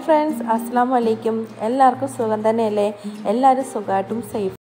Friends, അസ്സലാമു അലൈക്കും. എല്ലാവർക്കും സുഖം തന്നെയല്ലേ? എല്ലാവരും സുഖമായിട്ടും സേഫ്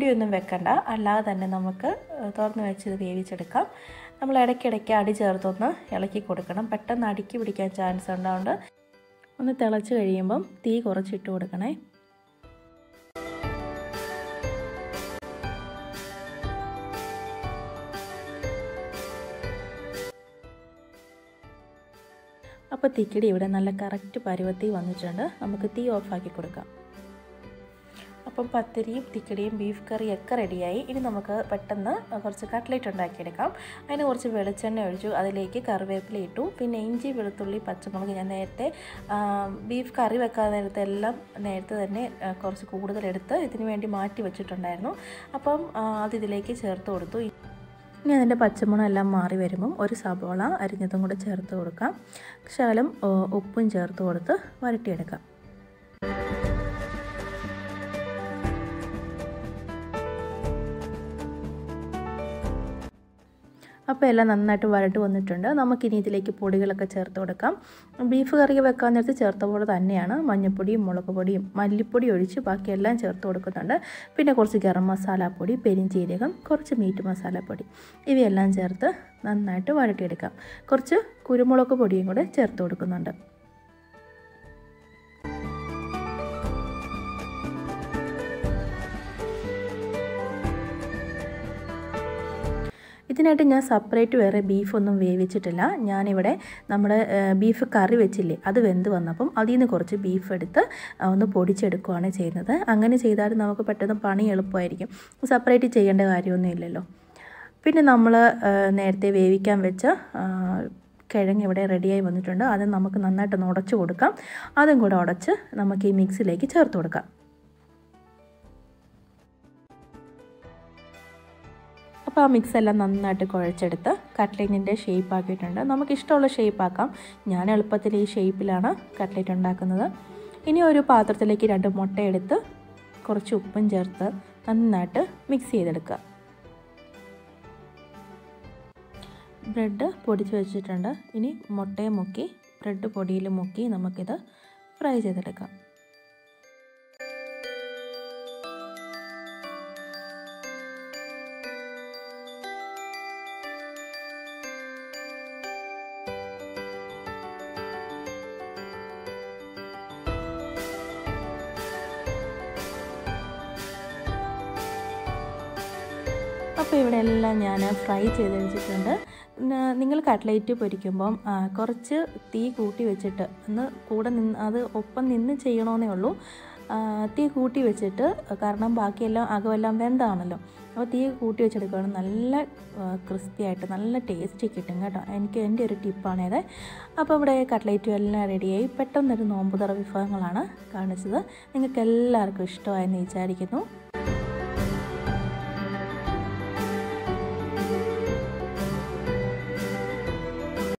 മൂടിയൊന്നും വെക്കണ്ട, അല്ലാതെ തന്നെ നമുക്ക് തുറന്ന് വെച്ച് ഇത് വേവിച്ചെടുക്കാം. നമ്മൾ ഇടയ്ക്കിടയ്ക്ക് അടി ചേർത്തൊന്ന് ഇളക്കി കൊടുക്കണം, പെട്ടെന്ന് അടുക്കി പിടിക്കാൻ ചാൻസ് ഉണ്ടാവുകൊണ്ട് ഒന്ന് തിളച്ച് കഴിയുമ്പം തീ കുറച്ചിട്ട് കൊടുക്കണേ. അപ്പോൾ തിക്കിടി ഇവിടെ നല്ല കറക്റ്റ് പരുവത്തിൽ വന്നിട്ടുണ്ട്. നമുക്ക് തീ ഓഫാക്കി കൊടുക്കാം. അപ്പം പത്തിരിയും തിക്കിടിയും ബീഫ് കറിയും ഒക്കെ റെഡിയായി. ഇനി നമുക്ക് പെട്ടെന്ന് കുറച്ച് കട്ട്ലേറ്റ് ഉണ്ടാക്കിയെടുക്കാം. അതിന് കുറച്ച് വെളിച്ചെണ്ണ ഒഴിച്ചു, അതിലേക്ക് കറിവേപ്പില ഇട്ടു, പിന്നെ ഇഞ്ചി വെളുത്തുള്ളി പച്ചമുളക് ഞാൻ നേരത്തെ ബീഫ് കറി വെക്കാൻ നേരത്തെ എല്ലാം നേരത്തെ തന്നെ കുറച്ച് കൂടുതലെടുത്ത് ഇതിന് വേണ്ടി മാറ്റി വെച്ചിട്ടുണ്ടായിരുന്നു. അപ്പം അതിലേക്ക് ചേർത്ത് കൊടുത്തു. ഇനി അതിൻ്റെ പച്ചമുളക് എല്ലാം മാറി വരുമ്പം ഒരു സബോള അരിഞ്ഞതും കൂടെ ചേർത്ത് കൊടുക്കാം. ശകലം ഉപ്പും ചേർത്ത് കൊടുത്ത് വരട്ടിയെടുക്കാം. അപ്പോൾ എല്ലാം നന്നായിട്ട് വരട്ട് വന്നിട്ടുണ്ട്. നമുക്കിനി ഇതിലേക്ക് പൊടികളൊക്കെ ചേർത്ത് കൊടുക്കാം. ബീഫ് കറി വെക്കാൻ നേരത്ത് ചേർത്ത പോലെ തന്നെയാണ് മഞ്ഞൾപ്പൊടിയും മുളക് പൊടിയും മല്ലിപ്പൊടി ഒഴിച്ച് ബാക്കിയെല്ലാം ചേർത്ത് കൊടുക്കുന്നുണ്ട്. പിന്നെ കുറച്ച് ഗരം മസാലപ്പൊടി, പെരിഞ്ചീരകം, കുറച്ച് മീറ്റ് മസാലപ്പൊടി ഇവയെല്ലാം ചേർത്ത് നന്നായിട്ട് വരട്ടിയെടുക്കാം. കുറച്ച് കുരുമുളക് പൊടിയും കൂടെ ചേർത്ത് കൊടുക്കുന്നുണ്ട്. ഇതിനായിട്ട് ഞാൻ സെപ്പറേറ്റ് വേറെ ബീഫൊന്നും വേവിച്ചിട്ടില്ല. ഞാനിവിടെ നമ്മുടെ ബീഫ് കറി വെച്ചില്ലേ, അത് വെന്ത് വന്നപ്പം അതിൽ നിന്ന് കുറച്ച് ബീഫ് എടുത്ത് ഒന്ന് പൊടിച്ചെടുക്കുകയാണ് ചെയ്യുന്നത്. അങ്ങനെ ചെയ്താൽ നമുക്ക് പെട്ടെന്ന് പണി എളുപ്പമായിരിക്കും, സെപ്പറേറ്റ് ചെയ്യേണ്ട കാര്യമൊന്നും ഇല്ലല്ലോ. പിന്നെ നമ്മൾ നേരത്തെ വേവിക്കാൻ വെച്ച കിഴങ്ങ് ഇവിടെ റെഡിയായി വന്നിട്ടുണ്ട്. അത് നമുക്ക് നന്നായിട്ടൊന്ന് ഉടച്ച് കൊടുക്കാം. അതും കൂടെ ഉടച്ച് നമുക്ക് ഈ മിക്സിലേക്ക് ചേർത്ത് കൊടുക്കാം. അപ്പോൾ ആ മിക്സ് എല്ലാം നന്നായിട്ട് കുഴച്ചെടുത്ത് കട്ട്ലേറ്റിൻ്റെ ഷേപ്പ് ആക്കിയിട്ടുണ്ട്. നമുക്കിഷ്ടമുള്ള ഷേപ്പ് ആക്കാം. ഞാൻ എളുപ്പത്തിൽ ഈ ഷേപ്പിലാണ് കട്ട്ലേറ്റ് ഉണ്ടാക്കുന്നത്. ഇനി ഒരു പാത്രത്തിലേക്ക് 2 മുട്ട എടുത്ത് കുറച്ച് ഉപ്പും ചേർത്ത് നന്നായിട്ട് മിക്സ് ചെയ്തെടുക്കുക. ബ്രെഡ് പൊടിച്ച് വെച്ചിട്ടുണ്ട്. ഇനി മുട്ടയെ മുക്കി ബ്രെഡ് പൊടിയിൽ മുക്കി നമുക്കിത് ഫ്രൈ ചെയ്തെടുക്കാം. അപ്പോൾ ഇവിടെ എല്ലാം ഞാൻ ഫ്രൈ ചെയ്ത് വെച്ചിട്ടുണ്ട്. നിങ്ങൾ കട്ട്ലേറ്റ് പൊരിക്കുമ്പം കുറച്ച് തീ കൂട്ടി വെച്ചിട്ട് ഒന്ന് കൂടെ നിന്ന് അത് ഒപ്പം നിന്ന് ചെയ്യണമെന്നേ ഉള്ളൂ. തീ കൂട്ടി വെച്ചിട്ട്, കാരണം ബാക്കിയെല്ലാം അകമെല്ലാം വെന്താണല്ലോ, അപ്പോൾ തീ കൂട്ടി വെച്ചെടുക്കുകയാണെങ്കിൽ നല്ല ക്രിസ്പി ആയിട്ട് നല്ല ടേസ്റ്റി കിട്ടും കേട്ടോ. എൻ്റെ ഒരു ടിപ്പാണേത്. അപ്പോൾ ഇവിടെ കട്ട്ലേറ്റും എല്ലാം റെഡിയായി. പെട്ടെന്നൊരു നോമ്പുതുറ വിഭവങ്ങളാണ് കാണിച്ചത്. നിങ്ങൾക്ക് എല്ലാവർക്കും ഇഷ്ടമായെന്ന് വിചാരിക്കുന്നു.